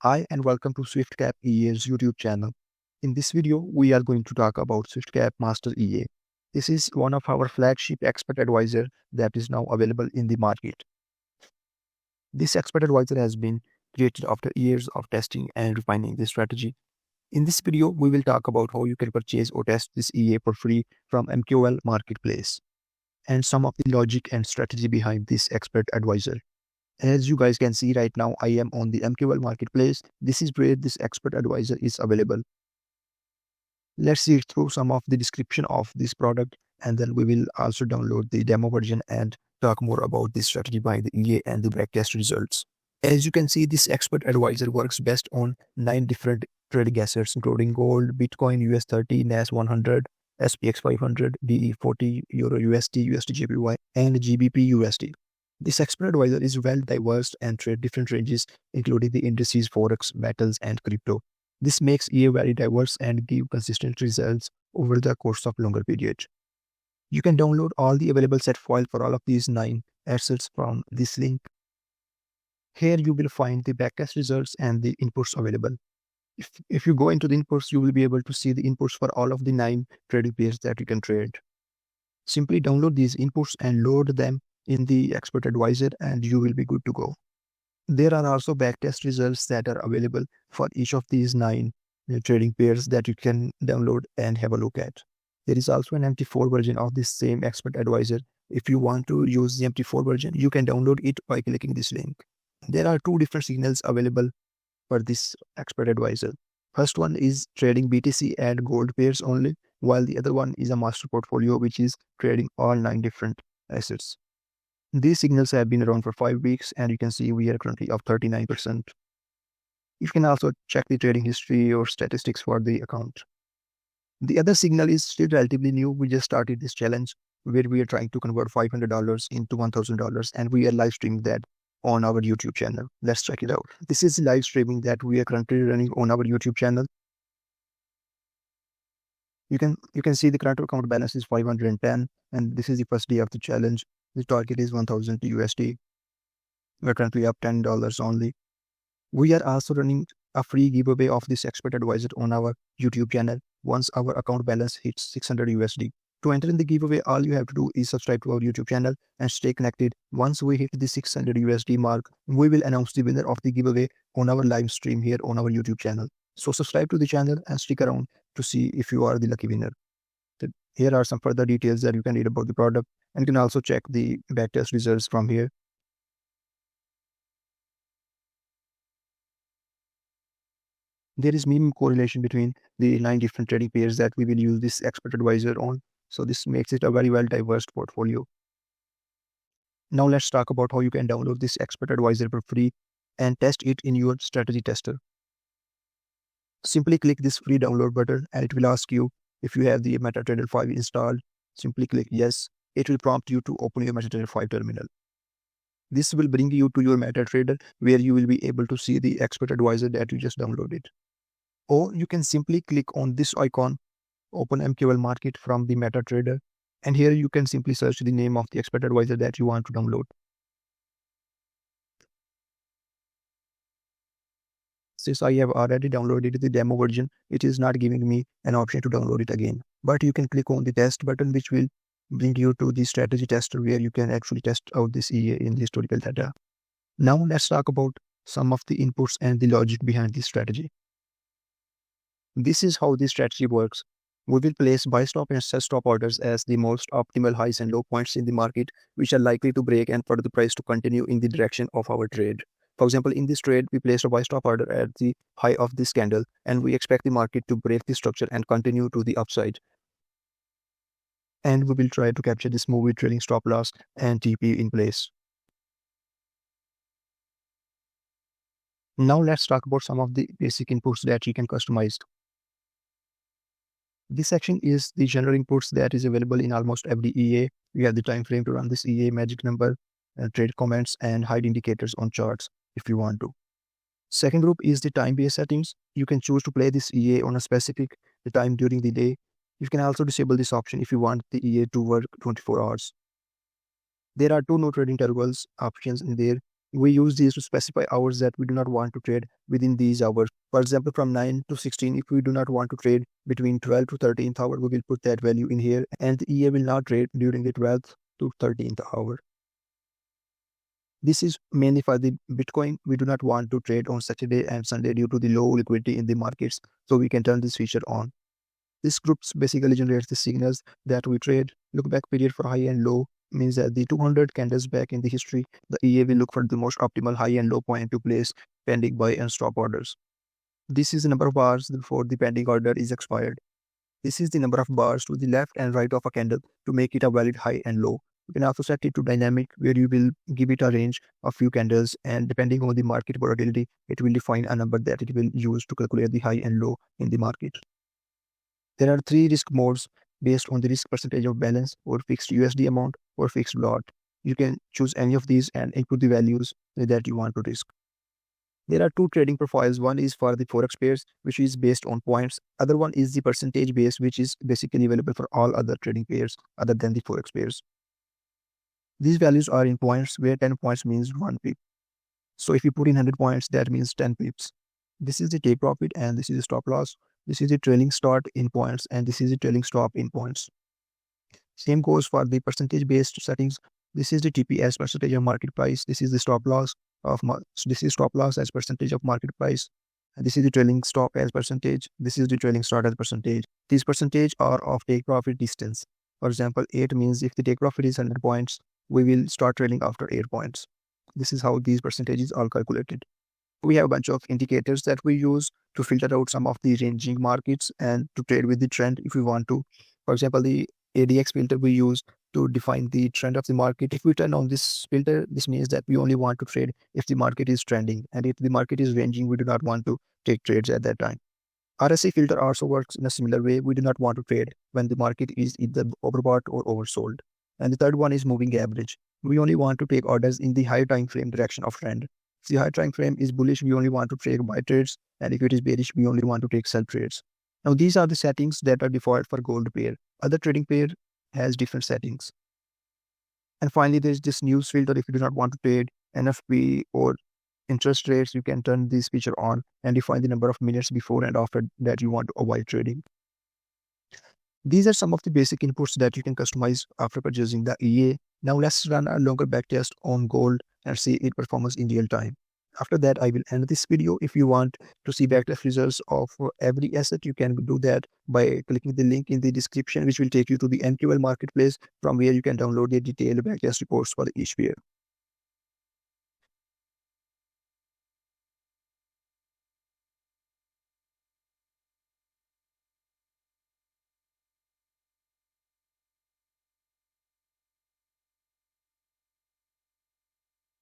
Hi and welcome to SwiftCap EA's YouTube channel. In this video, we are going to talk about SwiftCap Master EA. This is one of our flagship expert advisor that is now available in the market. This expert advisor has been created after years of testing and refining the strategy. In this video, we will talk about how you can purchase or test this EA for free from MQL Marketplace and some of the logic and strategy behind this expert advisor. As you guys can see right now, I am on the MQL Marketplace. This is where this expert advisor is available. Let's see through some of the description of this product, and then we will also download the demo version and talk more about the strategy behind the EA and the backtest results. As you can see, this expert advisor works best on 9 different trading assets, including gold, Bitcoin, US30, NAS 100, SPX 500, DE40, EURUSD, USDJPY, and GBPUSD. This expert advisor is well diverse and trade different ranges, including the indices, forex, metals, and crypto. This makes EA very diverse and give consistent results over the course of longer period. You can download all the available set files for all of these 9 assets from this link. Here you will find the backtest results and the inputs available. If you go into the inputs, you will be able to see the inputs for all of the 9 trading pairs that you can trade. Simply download these inputs and load them in the expert advisor and you will be good to go. There are also backtest results that are available for each of these 9 trading pairs that you can download and have a look at. There is also an MT4 version of this same expert advisor. If you want to use the MT4 version, you can download it by clicking this link. There are 2 different signals available for this expert advisor. First one is trading BTC and gold pairs only, while the other one is a master portfolio, which is trading all 9 different assets. These signals have been around for 5 weeks, and you can see we are currently up 39%. You can also check the trading history or statistics for the account. The other signal is still relatively new. We just started this challenge where we are trying to convert $500 into $1,000, and we are live streaming that on our YouTube channel. Let's check it out. This is live streaming that we are currently running on our YouTube channel. You can see the current account balance is 510, and this is the first day of the challenge. The target is 1000 USD. We're currently up $10 only. We are also running a free giveaway of this expert advisor on our YouTube channel once our account balance hits 600 USD. To enter in the giveaway, all you have to do is subscribe to our YouTube channel and stay connected. Once we hit the 600 USD mark, we will announce the winner of the giveaway on our live stream here on our YouTube channel. So subscribe to the channel and stick around to see if you are the lucky winner. Here are some further details that you can read about the product, and you can also check the backtest results from here. There is minimum correlation between the 9 different trading pairs that we will use this expert advisor on. So this makes it a very well diverse portfolio. Now let's talk about how you can download this expert advisor for free and test it in your strategy tester. Simply click this free download button and it will ask you if you have the MetaTrader 5 installed. Simply click yes. It will prompt you to open your MetaTrader 5 terminal. This will bring you to your MetaTrader where you will be able to see the expert advisor that you just downloaded. Or you can simply click on this icon, open MQL Market from the MetaTrader, and here you can simply search the name of the expert advisor that you want to download. Since I have already downloaded the demo version, it is not giving me an option to download it again. But you can click on the test button, which will bring you to the strategy tester where you can actually test out this EA in the historical data. Now let's talk about some of the inputs and the logic behind this strategy. This is how this strategy works. We will place buy stop and sell stop orders as the most optimal highs and low points in the market, which are likely to break and for the price to continue in the direction of our trade. For example, in this trade, we placed a buy stop order at the high of this candle, and we expect the market to break the structure and continue to the upside. And we will try to capture this move with trailing stop loss and TP in place. Now let's talk about some of the basic inputs that you can customize. This section is the general inputs that is available in almost every EA. We have the time frame to run this EA, magic number, trade comments, and hide indicators on charts if you want to. Second group is the time-based settings. You can choose to play this EA on a specific time during the day. You can also disable this option if you want the EA to work 24 hours. There are 2 no trading intervals options in there. We use these to specify hours that we do not want to trade within these hours. For example, from 9 to 16, if we do not want to trade between 12 to 13th hour, we will put that value in here, and the EA will not trade during the 12th to 13th hour. This is mainly for the Bitcoin. We do not want to trade on Saturday and Sunday due to the low liquidity in the markets, so we can turn this feature on. This groups basically generates the signals that we trade. Look back period for high and low means that the 200 candles back in the history, the EA will look for the most optimal high and low point to place pending buy and stop orders. This is the number of bars before the pending order is expired. This is the number of bars to the left and right of a candle to make it a valid high and low. You can also set it to dynamic, where you will give it a range of few candles, and depending on the market volatility, it will define a number that it will use to calculate the high and low in the market. There are 3 risk modes based on the risk percentage of balance, or fixed USD amount, or fixed lot. You can choose any of these and input the values that you want to risk. There are 2 trading profiles. One is for the Forex pairs, which is based on points. Other one is the percentage base, which is basically available for all other trading pairs other than the Forex pairs. These values are in points, where 10 points means 1 pip. So if you put in 100 points, that means 10 pips. This is the take profit, and this is the stop loss. This is the trailing start in points, and this is the trailing stop in points. Same goes for the percentage based settings. This is the TP as percentage of market price. This is the stop loss as percentage of market price. And this is the trailing stop as percentage. This is the trailing start as percentage. These percentage are of take profit distance. For example, 8 means if the take profit is 100 points, we will start trailing after 8 points. This is how these percentages are calculated. We have a bunch of indicators that we use to filter out some of the ranging markets and to trade with the trend if we want to. For example, the ADX filter we use to define the trend of the market. If we turn on this filter, this means that we only want to trade if the market is trending, and if the market is ranging, we do not want to take trades at that time. RSI filter also works in a similar way. We do not want to trade when the market is either overbought or oversold. And the third one is moving average. We only want to take orders in the high time frame direction of trend. If the high time frame is bullish, we only want to take buy trades, and if it is bearish, we only want to take sell trades. Now, these are the settings that are default for gold pair. Other trading pair has different settings. And finally, there's this news filter. If you do not want to trade NFP or interest rates, you can turn this feature on and define the number of minutes before and after that you want to avoid trading. These are some of the basic inputs that you can customize after purchasing the EA. Now let's run a longer backtest on gold and see its performance in real time. After that, I will end this video. If you want to see backtest results of every asset, you can do that by clicking the link in the description, which will take you to the MQL marketplace, from where you can download the detailed backtest reports for each pair.